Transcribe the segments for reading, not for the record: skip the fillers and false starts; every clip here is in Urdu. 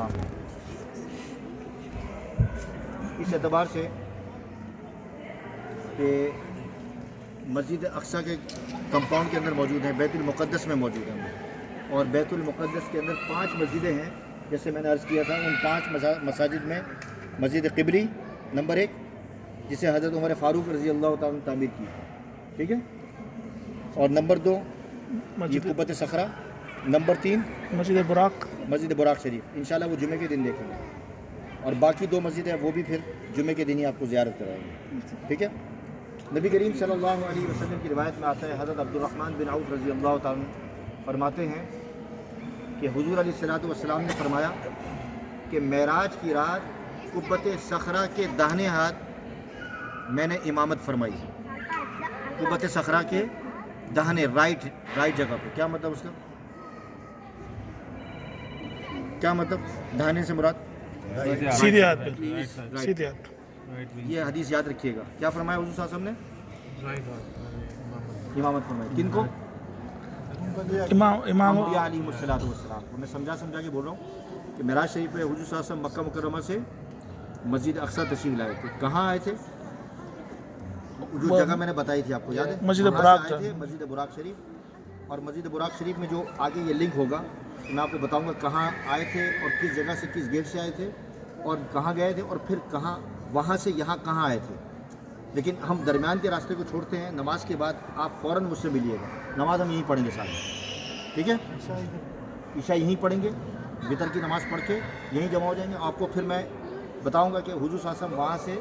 مقام ہے۔ اس اعتبار سے کہ مسجد اقصیٰ کے کمپاؤنڈ کے اندر موجود ہیں، بیت المقدس میں موجود ہیں، اور بیت المقدس کے اندر 5 مسجدیں ہیں، جیسے میں نے عرض کیا تھا۔ ان 5 مساجد میں مسجد قبلی نمبر 1، جسے حضرت عمر فاروق رضی اللہ تعالیٰ نے تعمیر کی، ٹھیک ہے، اور نمبر 2 یہ قبۃ صخرہ، نمبر 3 مسجد براق، مسجد براق شریف، انشاءاللہ وہ جمعے کے دن دیکھیں گے، اور باقی 2 مسجدیں وہ بھی پھر جمعے کے دن ہی آپ کو زیارت کرائیں گے، ٹھیک ہے۔ نبی کریم صلی اللہ علیہ وسلم کی روایت میں آتا ہے، حضرت عبد الرحمن بن عوف رضی اللہ تعالیٰ عنہ فرماتے ہیں کہ حضور علیہ الصلوۃ نے فرمایا کہ معراج کی رات قبۃ صخرہ کے داہنے ہاتھ میں نے امامت فرمائی، قبۃ صخرہ کے داہنے رائٹ جگہ پہ۔ کیا مطلب اس کا؟ کیا مطلب داہنے سے مراد؟ سیدھے ہاتھ پہ، Right. سیدھے ہاتھ۔ یہ حدیث یاد رکھیے گا، کیا فرمایا حضور صلی اللہ علیہ وسلم نے؟ امامت فرمائی، کن کو؟ امام انبیاء علیہم السلام کو۔ میں سمجھا کے بول رہا ہوں کہ معراج شریف پہ حضور صلی اللہ علیہ وسلم مکہ مکرمہ سے مسجد اقصیٰ تشریف لائے تھے۔ کہاں آئے تھے؟ جو جگہ میں نے بتائی تھی آپ کو یاد ہے؟ مسجد وہاں سے براق آئے تھے مسجد براق شریف، اور مسجد براق شریف میں جو آگے یہ لنک ہوگا میں آپ کو بتاؤں گا کہاں آئے تھے اور کس جگہ سے، کس گیٹ سے آئے تھے اور کہاں گئے تھے، اور پھر کہاں وہاں سے یہاں کہاں آئے تھے۔ لیکن ہم درمیان کے راستے کو چھوڑتے ہیں، نماز کے بعد آپ فوراً مجھ سے ملیے گا، نماز ہم یہیں پڑھیں گے ساتھ، ٹھیک ہے؟ عشاء یہیں پڑھیں گے، وطر کی نماز پڑھ کے یہیں جمع ہو جائیں گے۔ آپ کو پھر میں بتاؤں گا کہ حضور صلی اللہ علیہ وسلم وہاں سے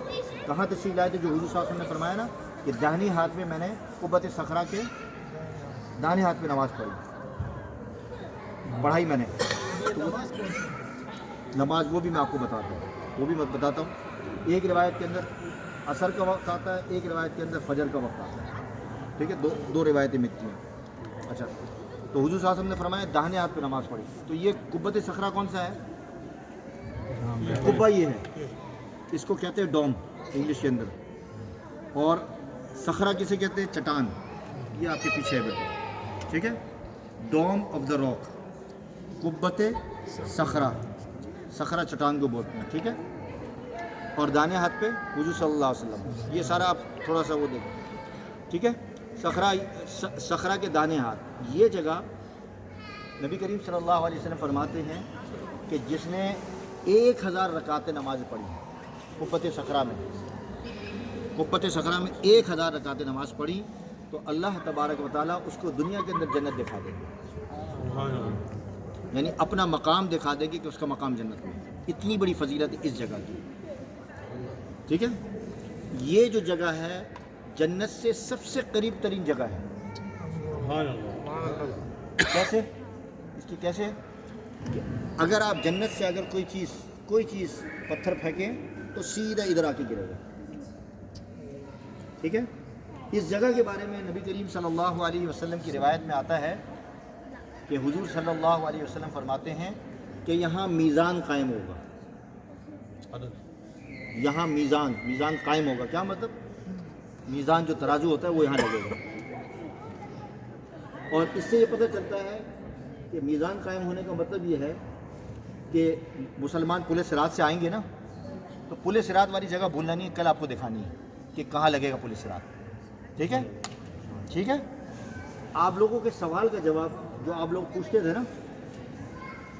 کہاں تشریف لائے تھے، جو حضور صلی اللہ علیہ وسلم نے فرمایا نا کہ داہنی ہاتھ میں نے قبۃ صخرہ کے داہنے ہاتھ پہ نماز پڑھائی میں نے۔ نماز وہ بھی میں آپ کو بتاتا ہوں، ایک روایت کے اندر عصر کا وقت آتا ہے، ایک روایت کے اندر فجر کا وقت آتا ہے، ٹھیک ہے، دو روایتیں ملتی ہیں۔ اچھا، تو حضور صلی اللہ علیہ وسلم نے فرمایا داہنے ہاتھ پہ نماز پڑھی۔ تو یہ قبۃ صخرہ کون سا ہے؟ قبہ یہ ہے، اس کو کہتے ہیں ڈوم انگلش کے اندر، اور صخرہ کسے کہتے ہیں؟ چٹان۔ یہ آپ کے پیچھے ہے بیٹا، ٹھیک ہے، ڈوم آف دا راک، قبۃ صخرہ، صخرہ چٹان کو بولتے ہیں، ٹھیک ہے، اور دانے ہاتھ پہ حضور صلی اللہ علیہ وسلم۔ یہ سارا آپ تھوڑا سا وہ دیکھیں، ٹھیک ہے، صخرہ کے دانے ہاتھ۔ یہ جگہ نبی کریم صلی اللہ علیہ وسلم فرماتے ہیں کہ جس نے 1000 رکعتیں نماز پڑھی قبۃ صخرہ میں 1000 رکعتیں نماز پڑھی، تو اللہ تبارک و تعالیٰ اس کو دنیا کے اندر جنت دکھا دے گی، یعنی اپنا مقام دکھا دے گی کہ اس کا مقام جنت میں۔ اتنی بڑی فضیلت ہے اس جگہ کی، ٹھیک ہے۔ یہ جو جگہ ہے جنت سے سب سے قریب ترین جگہ ہے۔ کیسے؟ اس کی کیسے؟ اگر آپ جنت سے اگر کوئی چیز پتھر پھینکیں تو سیدھا ادھر آ کے گرے گا، ٹھیک ہے۔ اس جگہ کے بارے میں نبی کریم صلی اللہ علیہ وسلم کی روایت میں آتا ہے کہ حضور صلی اللہ علیہ وسلم فرماتے ہیں کہ یہاں میزان قائم ہوگا، یہاں میزان قائم ہوگا۔ کیا مطلب؟ میزان جو ترازو ہوتا ہے وہ یہاں لگے گا، اور اس سے یہ پتہ چلتا ہے کہ میزان قائم ہونے کا مطلب یہ ہے کہ مسلمان پل صراط سے آئیں گے نا، تو پل صراط والی جگہ بھولنا نہیں ہے، کل آپ کو دکھانی ہے کہ کہاں لگے گا پل صراط، ٹھیک ہے۔ آپ لوگوں کے سوال کا جواب جو آپ لوگ پوچھتے تھے نا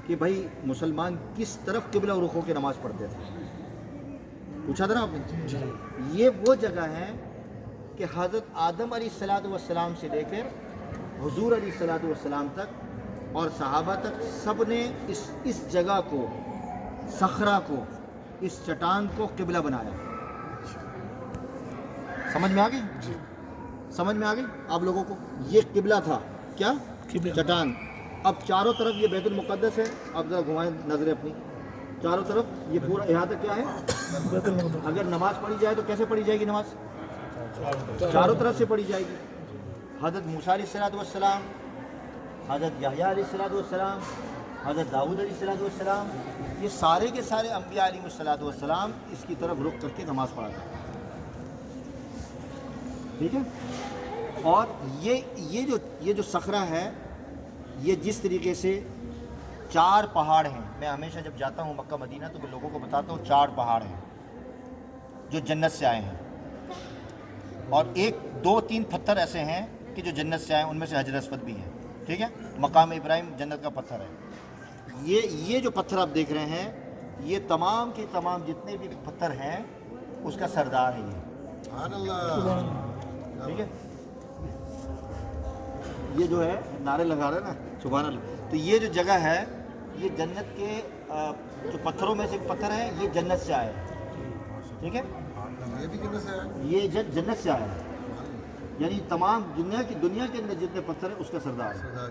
کہ بھائی مسلمان کس طرف قبلہ رخ ہو کے نماز پڑھتے تھے، پوچھا تھا نا آپ نے، یہ وہ جگہ ہے کہ حضرت آدم علیہ السلام سے لے کر حضور علیہ السلام تک اور صحابہ تک سب نے اس جگہ کو، صخرہ کو، اس چٹان کو قبلہ بنایا۔ سمجھ میں آ گئی؟ آپ لوگوں کو یہ قبلہ تھا، کیا؟ چٹان۔ اب چاروں طرف یہ بیت المقدس ہے، آپ ذرا گھمائیں نظریں اپنی، چاروں طرف یہ پورا احاطہ کیا ہے؟ اگر نماز پڑھی جائے تو کیسے پڑھی جائے گی نماز؟ چاروں طرف سے پڑھی جائے گی۔ حضرت موسیٰ علیہ السلام، حضرت یحییٰ علیہ السلام، حضرت داؤد علیہ السلام، یہ سارے کے سارے انبیاء علیہ السلام اس کی طرف رخ کر کے نماز پڑھا کرتے ہیں، ٹھیک ہے۔ اور یہ جو صخرہ ہے، یہ جس طریقے سے 4 پہاڑ ہیں. میں ہمیشہ جب جاتا ہوں مکہ مدینہ تو میں لوگوں کو بتاتا ہوں 4 پہاڑ ہیں جو جنت سے آئے ہیں, اور 1 2 3 پتھر ایسے ہیں کہ جو جنت سے آئے ہیں, ان میں سے حجر اسود بھی ہے. ٹھیک ہے, مقام ابراہیم جنت کا پتھر ہے. یہ جو پتھر آپ دیکھ رہے ہیں, یہ تمام کے تمام جتنے بھی پتھر ہیں اس کا سردار ہے یہ. سبحان اللہ. ٹھیک ہے, یہ جو ہے نعرے لگا رہے ہیں نا سبحان اللہ. تو یہ جو جگہ ہے یہ جنت کے جو پتھروں میں سے ایک پتھر ہے, یہ جنت سے آیا ہے. ٹھیک ہے, یہ بھی کتنے سے ہے؟ یہ جنت سے آیا ہے, یعنی تمام دنیا کے اندر جتنے پتھر ہیں اس کا سردار ہے.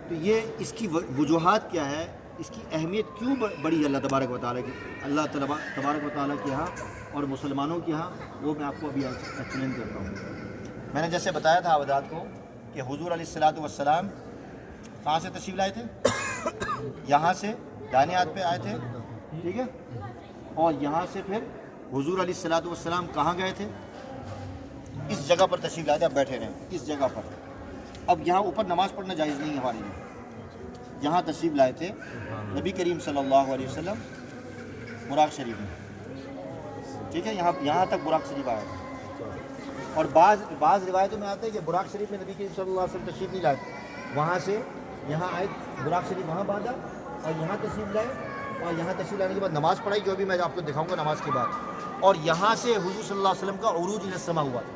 تو یہ اس کی وجوہات کیا ہے, اس کی اہمیت کیوں بڑی ہے اللہ تبارک و تعالیٰ کی, اللہ تبارک و تعالیٰ کے یہاں اور مسلمانوں کے یہاں, وہ میں آپ کو ابھی ایکسپلین کرتا ہوں. میں نے جیسے بتایا تھا حضرات کو کہ حضور علیہ الصلوۃ والسلام کہاں سے تشریف لائے تھے, یہاں سے دائیں ہاتھ پہ آئے تھے. ٹھیک ہے, اور یہاں سے پھر حضور علیہ الصلوۃ والسلام کہاں گئے تھے, اس جگہ پر تشریف لائے تھے. آپ بیٹھے رہیں اس جگہ پر. اب یہاں اوپر نماز پڑھنا جائز نہیں ہے ہمارے لیے. یہاں تشریف لائے تھے نبی کریم صلی اللہ علیہ وسلم براق شریف میں. ٹھیک ہے, یہاں تک براق شریف آیا تھا. اور بعض روایتوں میں آتا ہے کہ براق شریف میں نبی کریم صلی اللہ علیہ وسلم تشریف نہیں لائے, وہاں سے یہاں آئے, براق شریف وہاں باندھا اور یہاں تشریف لائے, اور یہاں تشریف لانے کے بعد نماز پڑھائی, جو بھی میں آپ کو دکھاؤں گا نماز کے بعد. اور یہاں سے حضور صلی اللہ علیہ وسلم کا عروج الی السماء ہوا تھا.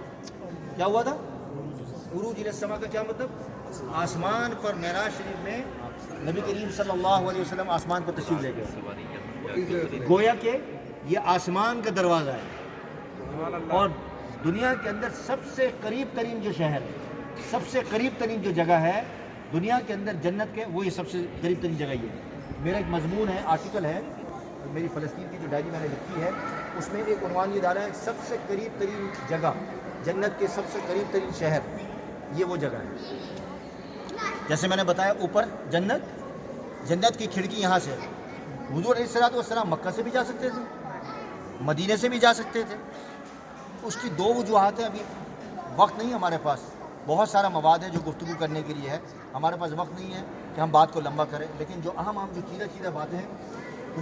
کیا ہوا تھا عروج الی السماء کا کیا مطلب, آسمان پر معراج شریف میں نبی کریم صلی اللہ علیہ وسلم آسمان پر تشریف لے گئے. گویا کہ یہ آسمان کا دروازہ ہے, اور دنیا کے اندر سب سے قریب ترین جو شہر ہے, سب سے قریب ترین جو جگہ ہے دنیا کے اندر جنت کے, وہ یہ سب سے قریب ترین جگہ یہ ہے. میرا ایک مضمون ہے, آرٹیکل ہے, میری فلسطین کی جو ڈائری میں نے لکھی ہے, اس میں ایک عنوان یہ ڈالا ہے سب سے قریب ترین جگہ, جنت کے سب سے قریب ترین شہر, یہ وہ جگہ ہے. جیسے میں نے بتایا اوپر جنت کی کھڑکی یہاں سے. حضور علیہ الصلوۃ والسلام مکہ سے بھی جا سکتے تھے, مدینے سے بھی جا سکتے تھے. اس کی 2 وجوہات ہیں. ابھی وقت نہیں ہمارے پاس, بہت سارا مواد ہے جو گفتگو کرنے کے لیے ہے, ہمارے پاس وقت نہیں ہے کہ ہم بات کو لمبا کریں. لیکن جو اہم جو چیزیں باتیں ہیں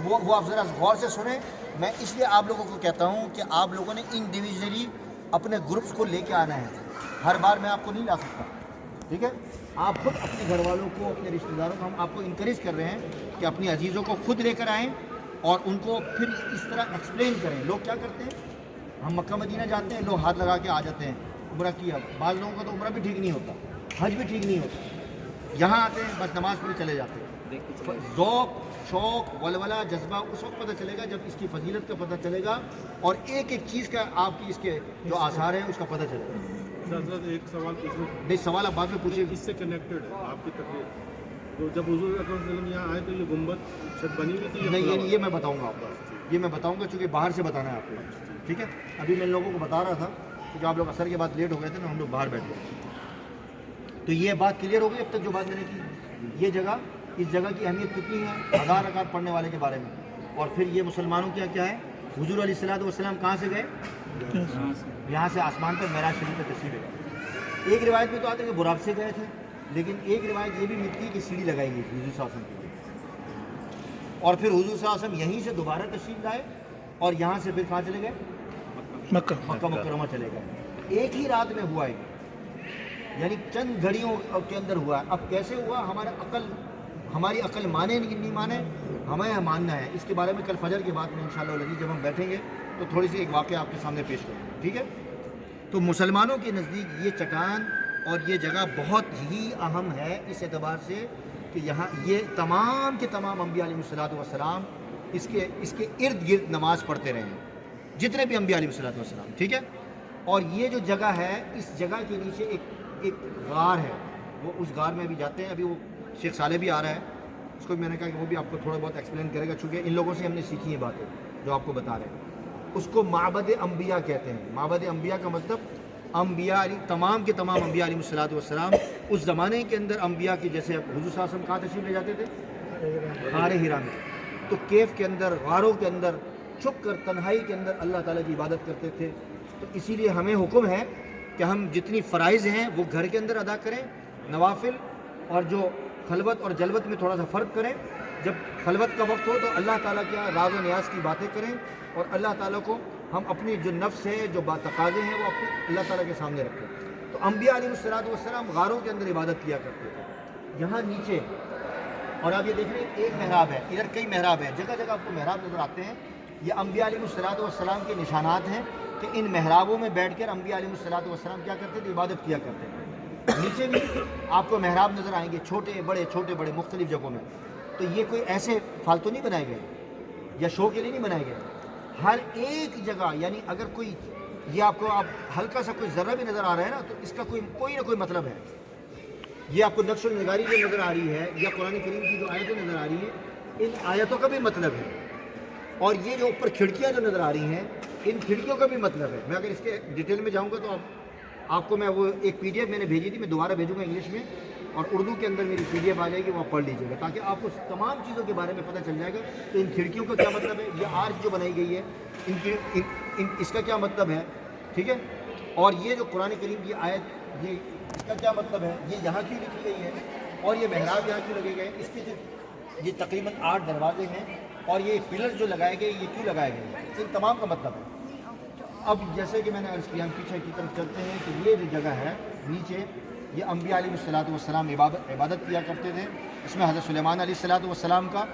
وہ آپ ذرا غور سے سنیں. میں اس لیے آپ لوگوں کو کہتا ہوں کہ آپ لوگوں نے انڈیویجولی اپنے گروپس کو لے کے آنا ہے. ہر بار میں آپ کو نہیں لا سکتا. ٹھیک ہے, آپ خود اپنے گھر والوں کو, اپنے رشتہ داروں کو, ہم آپ کو انکریج کر رہے ہیں کہ اپنی عزیزوں کو خود لے کر آئیں اور ان کو پھر اس طرح ایکسپلین کریں. لوگ کیا کرتے ہیں, ہم مکہ مدینہ جاتے ہیں, لوگ ہاتھ لگا کے آ جاتے ہیں, عمرہ کیا. بعض لوگوں کا تو عمرہ بھی ٹھیک نہیں ہوتا, حج بھی ٹھیک نہیں ہوتا. یہاں آتے ہیں بس نماز پڑھ چلے جاتے ہیں. ذوق, شوق, ولولہ, جذبہ اس وقت پتہ چلے گا جب اس کی فضیلت کا پتہ چلے گا, اور ایک ایک چیز کا آپ کی اس کے جو آثار ہیں اس کا پتہ چلے گا. ایک سوال پوچھوں. نہیں, سوال آپ بعد میں پوچھیں. اس سے کنیکٹڈ ہے آپ کی تقریر. تو جب حضور اکرم صلی اللہ علیہ وسلم یہاں آئے تو یہ گنبد چھت بنی ہوئی تھی؟ نہیں, یہ میں بتاؤں گا آپ کو, یہ میں بتاؤں گا چونکہ باہر سے بتانا ہے آپ کو. ٹھیک ہے, ابھی میں لوگوں کو بتا رہا تھا کیونکہ آپ لوگ عصر کے بعد لیٹ ہو گئے تھے نا, ہم لوگ باہر بیٹھ گئے. تو یہ بات کلیئر ہو گئی اب تک جو بات میں نے کی. یہ جگہ, اس جگہ کی اہمیت کتنی ہے 1000 رکعت پڑھنے والے کے بارے میں. اور پھر یہ مسلمانوں کیا ہے, حضور علیہ الصلوۃ والسلام کہاں سے گئے, یہاں سے آسمان پر معراج شریف میں تشریف لے گئے. ایک روایت میں تو آتے ہیں کہ براق سے گئے تھے, لیکن ایک روایت یہ بھی ملتی ہے کہ سیڑھی لگائی گئی تھی حضور صلی اللہ علیہ وسلم کی. اور پھر حضور صلی اللہ علیہ وسلم یہیں سے دوبارہ تشریف لائے اور یہاں سے پھر کہاں چلے گئے, مکہ. مکہ مکرمہ چلے گئے. ایک ہی رات میں ہوا ہے, یعنی چند گھڑیوں کے اندر ہوا ہے. اب کیسے ہوا, ہماری عقل مانے نہیں مانے, ہمیں ماننا ہے. اس کے بارے میں کل فجر کے بعد میں انشاءاللہ العزیز جب ہم بیٹھیں گے تو تھوڑی سی ایک واقعہ آپ کے سامنے پیش کروں. ٹھیک ہے, تو مسلمانوں کے نزدیک یہ چٹان اور یہ جگہ بہت ہی اہم ہے اس اعتبار سے کہ یہاں یہ تمام کے تمام انبیاء علیہ الصلوۃ والسلام اس کے ارد گرد نماز پڑھتے رہے ہیں, جتنے بھی انبیاء علیہ الصلوۃ والسلام. ٹھیک ہے, اور یہ جو جگہ ہے, اس جگہ کے نیچے ایک غار ہے, وہ اس غار میں بھی جاتے ہیں. ابھی وہ شیخ صالح بھی آ رہا ہے, اس کو بھی میں نے کہا کہ وہ بھی آپ کو تھوڑا بہت ایکسپلین کرے گا, چونکہ ان لوگوں سے ہم نے سیکھی ہیں باتیں جو آپ کو بتا رہے ہیں. اس کو معبد انبیاء کہتے ہیں. معبد انبیاء کا مطلب انبیاء تمام کے تمام انبیاء علیہ الصلوۃ والسلام اس زمانے کے اندر انبیاء کی, جیسے حضور صلی اللہ علیہ وسلم کہاں تشریف لے جاتے تھے, غار ہرا میں. تو کیف کے اندر, غاروں کے اندر چھپ کر تنہائی کے اندر اللہ تعالیٰ کی عبادت کرتے تھے. تو اسی لیے ہمیں حکم ہے کہ ہم جتنی فرائض ہیں وہ گھر کے اندر ادا کریں, نوافل, اور جو خلوت اور جلوت میں تھوڑا سا فرق کریں. جب خلوت کا وقت ہو تو اللہ تعالیٰ کے راز و نیاز کی باتیں کریں اور اللہ تعالیٰ کو ہم اپنی جو نفس ہے جو تقاضے ہیں وہ اپنے اللہ تعالیٰ کے سامنے رکھیں. تو انبیاء علیہ السلام غاروں کے اندر عبادت کیا کرتے تھے. یہاں نیچے اور آپ یہ دیکھ رہے ہیں ایک محراب ہے, ادھر کئی محراب ہیں, جگہ جگہ آپ کو محراب نظر آتے ہیں. یہ انبیاء علیہ السلام کے نشانات ہیں کہ ان محرابوں میں بیٹھ کر انبیاء علیہ السلام کیا کرتے تھے, عبادت کیا کرتے تھے. نیچے بھی آپ کو محراب نظر آئیں گے چھوٹے بڑے مختلف جگہوں میں. تو یہ کوئی ایسے فالتو نہیں بنائے گئے یا شو کے لیے نہیں بنائے گئے. ہر ایک جگہ یعنی اگر کوئی یہ آپ کو ہلکا سا کوئی ذرہ بھی نظر آ رہا ہے نا تو اس کا کوئی نہ کوئی مطلب ہے. یہ آپ کو نقش و نگاری جو نظر آ رہی ہے یا قرآن کریم کی جو آیتیں نظر آ رہی ہیں ان آیتوں کا بھی مطلب ہے. اور یہ جو اوپر کھڑکیاں جو نظر آ رہی ہیں ان کھڑکیوں کا بھی مطلب ہے. میں اگر اس کے ڈیٹیل میں جاؤں گا تو آپ کو میں وہ ایک PDF میں نے بھیجی تھی, میں دوبارہ بھیجوں گا انگلش میں اور اردو کے اندر میری PDF آ جائے گی, وہ آپ پڑھ لیجیے گا تاکہ آپ کو تمام چیزوں کے بارے میں پتہ چل جائے گا. تو ان کھڑکیوں کا کیا مطلب ہے, یہ آرچ جو بنائی گئی ہے اس کا کیا مطلب ہے, ٹھیک ہے. اور یہ جو قرآن کریم کی آیت یہ اس کا کیا مطلب ہے, یہ یہاں کیوں لکھی گئی ہے اور یہ محراب یہاں کیوں لگے گئے, اس کے جو یہ تقریباً 8 دروازے ہیں اور یہ پلر جو لگائے گئے یہ کیوں لگائے گئے, ان تمام کا مطلب ہے. اب جیسے کہ میں نے عرض کیا, ہم پیچھے کی طرف چلتے ہیں کہ یہ جو جگہ ہے نیچے یہ انبیاء علیہ السلام عبادت کیا کرتے تھے. اس میں حضرت سلیمان علیہ السلام کا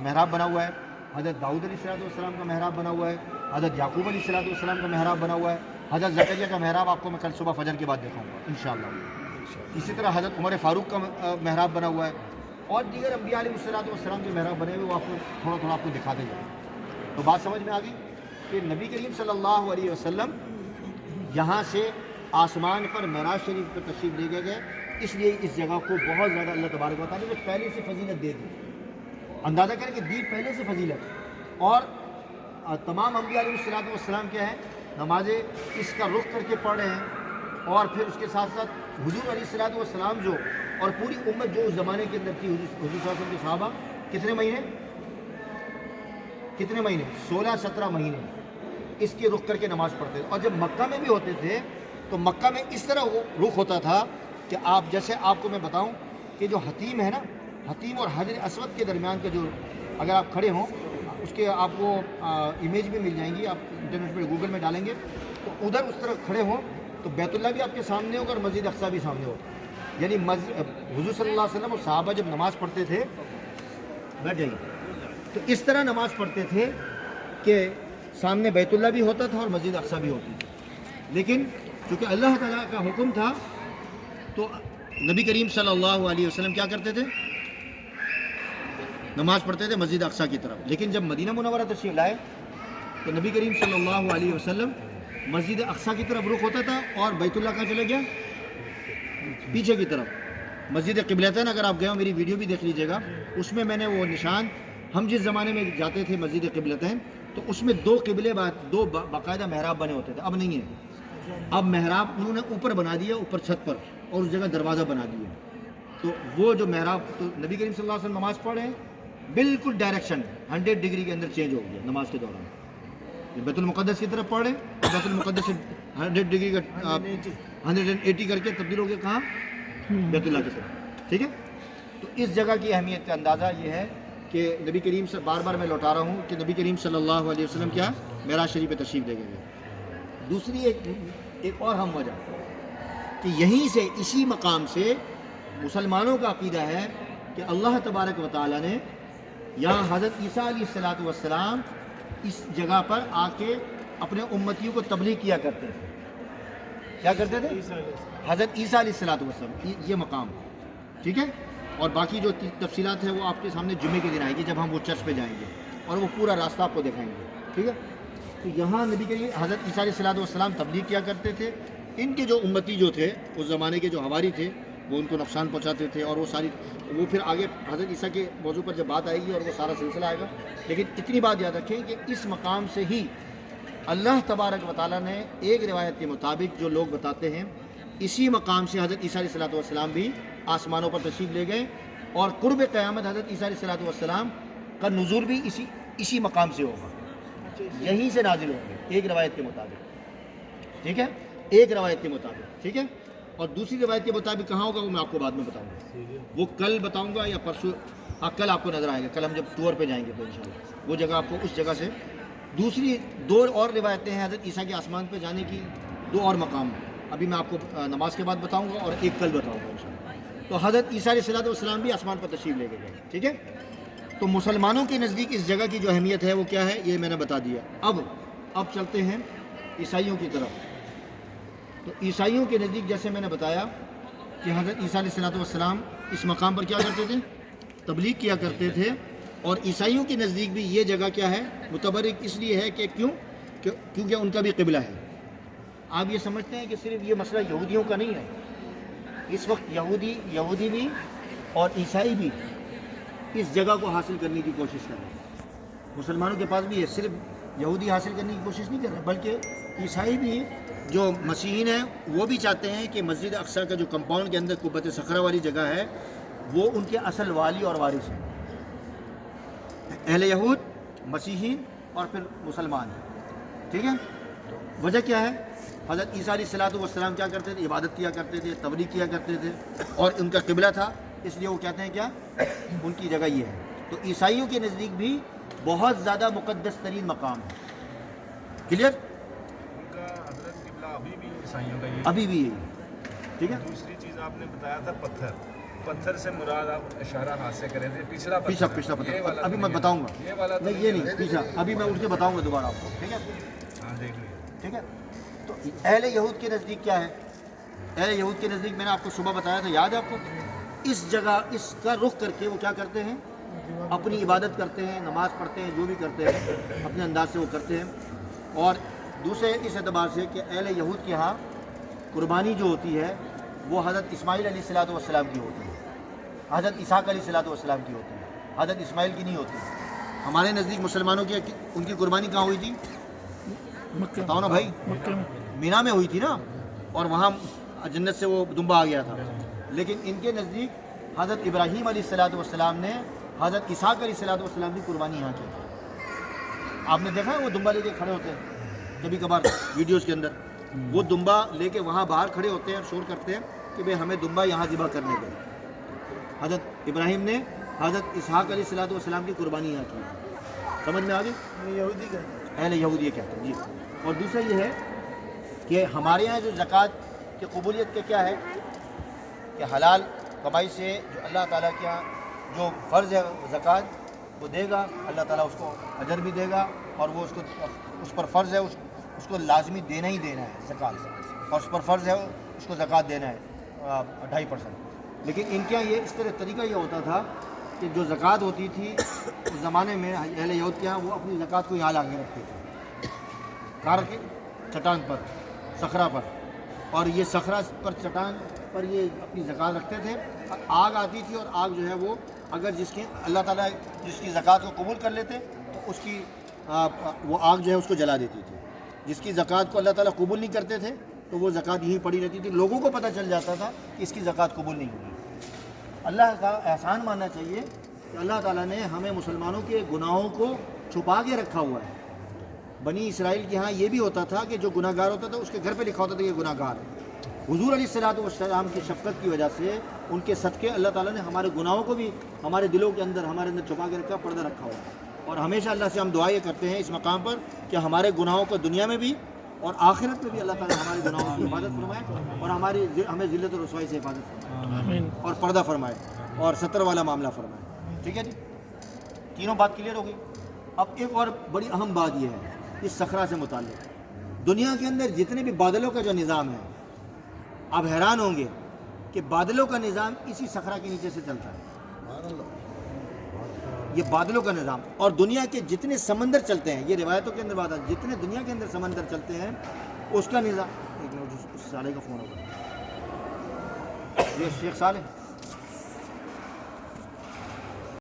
محراب بنا ہوا ہے, حضرت داؤد علیہ السلام کا محراب بنا ہوا ہے, حضرت یعقوب علیہ السلام کا محراب بنا ہوا ہے, حضرت زکریا کا محراب آپ کو میں کل صبح فجر کے بعد دکھاؤں گا انشاءاللہ. اسی طرح حضرت عمر فاروق کا محراب بنا ہوا ہے اور دیگر انبیاء علیہ السلام کے محراب بنے ہوئے وہ آپ کو تھوڑا آپ کو دکھاتے جائیں. تو بات سمجھ میں آ گئی کہ نبی کریم صلی اللہ علیہ وسلم یہاں سے آسمان پر معراج شریف پر تشریف لے گئے, اس لیے اس جگہ کو بہت زیادہ اللہ تبارک و تعالیٰ نے پہلے سے فضیلت دے دی. اندازہ کریں کہ دی پہلے سے فضیلت. اور تمام انبیاء علیہ السلام کیا ہے, نمازیں اس کا رخ کر کے پڑھ رہے ہیں. اور پھر اس کے ساتھ ساتھ حضور علیہ السلام جو اور پوری امت جو اس زمانے کے اندر تھی, حضور صلی اللہ علیہ وسلم کے صحابہ کتنے مہینے 16-17 مہینے اس کے رخ کر کے نماز پڑھتے تھے. اور جب مکہ میں بھی ہوتے تھے تو مکہ میں اس طرح رخ ہوتا تھا کہ آپ جیسے آپ کو میں بتاؤں کہ جو حتیم ہے نا, حتیم اور حجر اسود کے درمیان کا جو اگر آپ کھڑے ہوں اس کے آپ کو امیج بھی مل جائیں گی, آپ انٹرنیٹ پہ گوگل میں ڈالیں گے تو ادھر اس طرح کھڑے ہوں تو بیت اللہ بھی آپ کے سامنے ہوگا اور مسجد اقصیٰ بھی سامنے ہوگا. یعنی حضور صلی اللہ علیہ وسلم اور صحابہ جب نماز پڑھتے تھے, بیٹھ جائیے, تو اس طرح نماز پڑھتے تھے کہ سامنے بیت اللہ بھی ہوتا تھا اور مسجد اقصیٰ بھی ہوتی تھی. لیکن چونکہ اللہ تعالیٰ کا حکم تھا تو نبی کریم صلی اللہ علیہ وسلم کیا کرتے تھے, نماز پڑھتے تھے مسجد اقصیٰ کی طرف. لیکن جب مدینہ منورہ تشریف لائے تو نبی کریم صلی اللہ علیہ وسلم مسجد اقصیٰ کی طرف رخ ہوتا تھا اور بیت اللہ کہاں چلے گیا, پیچھے کی طرف. مسجد قبلتین اگر آپ گئے ہو میری ویڈیو بھی دیکھ لیجیے گا, اس میں نے وہ نشان, ہم جس زمانے میں جاتے تھے مسجد قبلتین تو اس میں 2 قبلے دو باقاعدہ محراب بنے ہوتے تھے. اب نہیں ہے, اب محراب انہوں نے اوپر بنا دیا, اوپر چھت پر, اور اس جگہ دروازہ بنا دیا. تو وہ جو محراب, تو نبی کریم صلی اللہ علیہ وسلم نماز پڑھ رہے ہیں بالکل ڈائریکشن 100 ڈگری کے اندر چینج ہو گیا نماز کے دوران. بیت المقدس کی طرف پڑھ رہے ہیں, بیت المقدس سے 100 ڈگری کا 180 کر کے تبدیل ہو گیا کہاں, بیت اللہ کی طرف. ٹھیک ہے, تو اس جگہ کی اہمیت کا اندازہ یہ ہے کہ نبی کریم سے بار بار میں لوٹا رہا ہوں کہ نبی کریم صلی اللہ علیہ وسلم کیا معراج شریف پہ تشریف لے گئے. دوسری ایک اور ہم وجہ کہ یہیں سے اسی مقام سے مسلمانوں کا عقیدہ ہے کہ اللہ تبارک و تعالیٰ نے یہاں حضرت عیسیٰ علیہ السلام اس جگہ پر آ کے اپنے امتیوں کو تبلیغ کیا کرتے تھے. کیا کرتے تھے, حضرت عیسیٰ علیہ السلام, یہ مقام. ٹھیک ہے, اور باقی جو تفصیلات ہیں وہ آپ کے سامنے جمعے کے دن آئے گی جب ہم وہ چرچ پہ جائیں گے اور وہ پورا راستہ آپ کو دکھائیں گے. ٹھیک ہے, تو یہاں نبی کے حضرت عیسیٰ علیہ السلام تبلیغ کیا کرتے تھے. ان کے جو امتی جو تھے اس زمانے کے جو ہواری تھے وہ ان کو نقصان پہنچاتے تھے, اور وہ پھر آگے حضرت عیسیٰ کے موضوع پر جب بات آئے گی اور وہ سارا سلسلہ آئے گا. لیکن اتنی بات یاد رکھیں کہ اس مقام سے ہی اللہ تبارک و تعالیٰ نے ایک روایت کے مطابق جو لوگ بتاتے ہیں اسی مقام سے حضرت عیسیٰ علیہ السلام بھی آسمانوں پر تشریف لے گئے, اور قرب قیامت حضرت عیسیٰ علیہ السلام کا نزول بھی اسی مقام سے ہوگا, یہیں سے نازل ہوں گے ایک روایت کے مطابق. ٹھیک ہے, ایک روایت کے مطابق. ٹھیک ہے, اور دوسری روایت کے مطابق کہاں ہوگا وہ میں آپ کو بعد میں بتاؤں گا، وہ کل بتاؤں گا یا پرسوں، کل آپ کو نظر آئے گا، کل ہم جب ٹور پہ جائیں گے تو انشاءاللہ وہ جگہ آپ کو اس جگہ سے. دوسری 2 اور روایتیں ہیں حضرت عیسیٰ کے آسمان پہ جانے کی، 2 اور مقام ابھی میں آپ کو نماز کے بعد بتاؤں گا اور ایک کل بتاؤں گا انشاءاللہ. تو حضرت عیسیٰ علیہ السلام بھی آسمان پر تشریف لے کے گئے. ٹھیک ہے، تو مسلمانوں کے نزدیک اس جگہ کی جو اہمیت ہے وہ کیا ہے یہ میں نے بتا دیا. اب چلتے ہیں عیسائیوں کی طرف. تو عیسائیوں کے نزدیک جیسے میں نے بتایا کہ حضرت عیسیٰ علیہ السلام اس مقام پر کیا کرتے تھے، تبلیغ کیا کرتے تھے. اور عیسائیوں کے نزدیک بھی یہ جگہ کیا ہے، متبرک اس لیے ہے کہ کیونکہ ان کا بھی قبلہ ہے. آپ یہ سمجھتے ہیں کہ صرف یہ مسئلہ یہودیوں کا نہیں ہے، اس وقت یہودی بھی اور عیسائی بھی اس جگہ کو حاصل کرنے کی کوشش کر رہے ہیں. مسلمانوں کے پاس بھی ہے، صرف یہودی حاصل کرنے کی کوشش نہیں کر رہے بلکہ عیسائی بھی جو مسیحیین ہیں وہ بھی چاہتے ہیں کہ مسجد اقصیٰ کا جو کمپاؤنڈ کے اندر قبۃ صخرہ والی جگہ ہے وہ ان کے اصل والی اور وارث ہیں. اہل یہود، مسیحیین اور پھر مسلمان. ٹھیک ہے، وجہ کیا ہے؟ حضرت عیسیٰ علیہ السلام کیا کرتے تھے، عبادت کیا کرتے تھے، تبلیغ کیا کرتے تھے اور ان کا قبلہ تھا، اس لیے وہ کہتے ہیں کیا، ان کی جگہ یہ ہے. تو عیسائیوں کے نزدیک بھی بہت زیادہ مقدس ترین مقام ہے. کلیئر؟ ان کا حضرت قبلہ ابھی بھی عیسائیوں کا یہ. ابھی بھی یہی. ٹھیک ہے، دوسری چیز آپ نے بتایا تھا پتھر سے مراد آپ اشارہ ہاتھ سے کرے تھے، پچھلا پیچھا یہ پتھر والا ابھی تو میں نہیں ہے. بتاؤں گا. یہ والا تو نہیں یہ نہیں پیچھا، ابھی میں اٹھ کے بتاؤں گا دوبارہ آپ کو. ٹھیک ہے، ہاں دیکھ لیے. ٹھیک ہے. تو اہل یہود کے نزدیک کیا ہے؟ اہل یہود کے نزدیک میں نے آپ کو صبح بتایا تھا، یاد ہے آپ کو؟ اس جگہ اس کا رخ کر کے وہ کیا کرتے ہیں، اپنی عبادت کرتے ہیں، نماز پڑھتے ہیں، جو بھی کرتے ہیں اپنے انداز سے وہ کرتے ہیں. اور دوسرے اس اعتبار سے کہ اہل یہود کے ہاں قربانی جو ہوتی ہے وہ حضرت اسماعیل علیہ السلام کی ہوتی ہے، حضرت اسحاق علیہ السلام کی ہوتی ہے، حضرت اسماعیل کی نہیں ہوتی. ہمارے نزدیک مسلمانوں کی ان کی قربانی کہاں ہوئی تھی؟ مکہ بتاؤ نا بھائی. مکہ میں مینا میں ہوئی تھی نا، اور وہاں جنت سے وہ دمبا آ گیا تھا. لیکن ان کے نزدیک حضرت ابراہیم علیہ السلام نے حضرت اسحاق علیہ السلام کی قربانی یہاں کی. آپ نے دیکھا ہے وہ دمبا لے کے کھڑے ہوتے ہیں کبھی کبھار ویڈیوز کے اندر، وہ دمبا لے کے وہاں باہر کھڑے ہوتے ہیں اور شور کرتے ہیں کہ بھئی ہمیں دمبا یہاں ذبح کرنے دیں. حضرت ابراہیم نے حضرت اسحاق علیہ السلام کی قربانی یہاں کی. سمجھ میں آ گئی؟ یہودی کا اہل یہود یہ کہتے ہیں جی. اور دوسرا یہ ہے کہ ہمارے یہاں جو زکوٰۃ کی قبولیت کے کیا ہے کہ حلال کمائی سے جو اللہ تعالیٰ کے یہاں جو فرض ہے زکوٰۃ وہ دے گا، اللہ تعالیٰ اس کو اجر بھی دے گا، اور وہ اس پر فرض ہے اس کو لازمی دینا ہی دینا ہے زکوٰۃ، اور اس پر فرض ہے اس کو زکوٰۃ دینا ہے 2.5%. لیکن ان کے یہاں یہ اس طرح طریقہ یہ ہوتا تھا کہ جو زکوٰۃ ہوتی تھی اس زمانے میں اہل یہود کے یہاں وہ اپنی زکوٰۃ کو یہاں لا کے رکھتے تھے کار کے چٹان پر، صخرہ پر، اور یہ صخرہ پر چٹان پر یہ اپنی زکوٰۃ رکھتے تھے. آگ آتی تھی اور آگ جو ہے وہ اگر جس کی اللہ تعالیٰ جس کی زکوٰۃ کو قبول کر لیتے تو اس کی وہ آگ جو ہے اس کو جلا دیتی تھی. جس کی زکوٰۃ کو اللہ تعالیٰ قبول نہیں کرتے تھے تو وہ زکوٰۃ یہیں پڑی رہتی تھی. لوگوں کو پتہ چل جاتا تھا کہ اس کی زکوٰۃ قبول نہیں ہوگی. اللہ کا احسان ماننا چاہیے کہ اللہ تعالیٰ نے ہمیں مسلمانوں کے گناہوں کو چھپا کے رکھا ہوا ہے. بنی اسرائیل کے ہاں یہ بھی ہوتا تھا کہ جو گناہ گار ہوتا تھا اس کے گھر پہ لکھا ہوتا تھا کہ گناہ گار ہے. حضور علیہ السلام کی شفقت کی وجہ سے ان کے صدقے اللہ تعالیٰ نے ہمارے گناہوں کو بھی ہمارے دلوں کے اندر ہمارے اندر چھپا کے رکھا، پردہ رکھا ہوا ہے. اور ہمیشہ اللہ سے ہم دعا یہ کرتے ہیں اس مقام پر کہ ہمارے گناہوں کو دنیا میں بھی اور آخرت میں بھی اللہ تعالیٰ ہمارے گناہوں کی حفاظت فرمائے اور ہمیں ذلت و رسوائی سے حفاظت فرمائے آمین. اور پردہ فرمائے اور ستر والا معاملہ فرمائے. ٹھیک ہے جی، تینوں بات کلیئر ہو گئی. اب ایک اور بڑی اہم بات یہ ہے اس صخرہ سے متعلق، دنیا کے اندر جتنے بھی بادلوں کا جو نظام ہے آپ حیران ہوں گے کہ بادلوں کا نظام اسی صخرہ کے نیچے سے چلتا ہے. سبحان اللہ. یہ بادلوں کا نظام، اور دنیا کے جتنے سمندر چلتے ہیں، یہ روایتوں کے اندر بات ہے، جتنے دنیا کے اندر سمندر چلتے ہیں اس کا نظام. ایک منٹ، اس سالے کا فون ہوگا، یہ شیخ صالح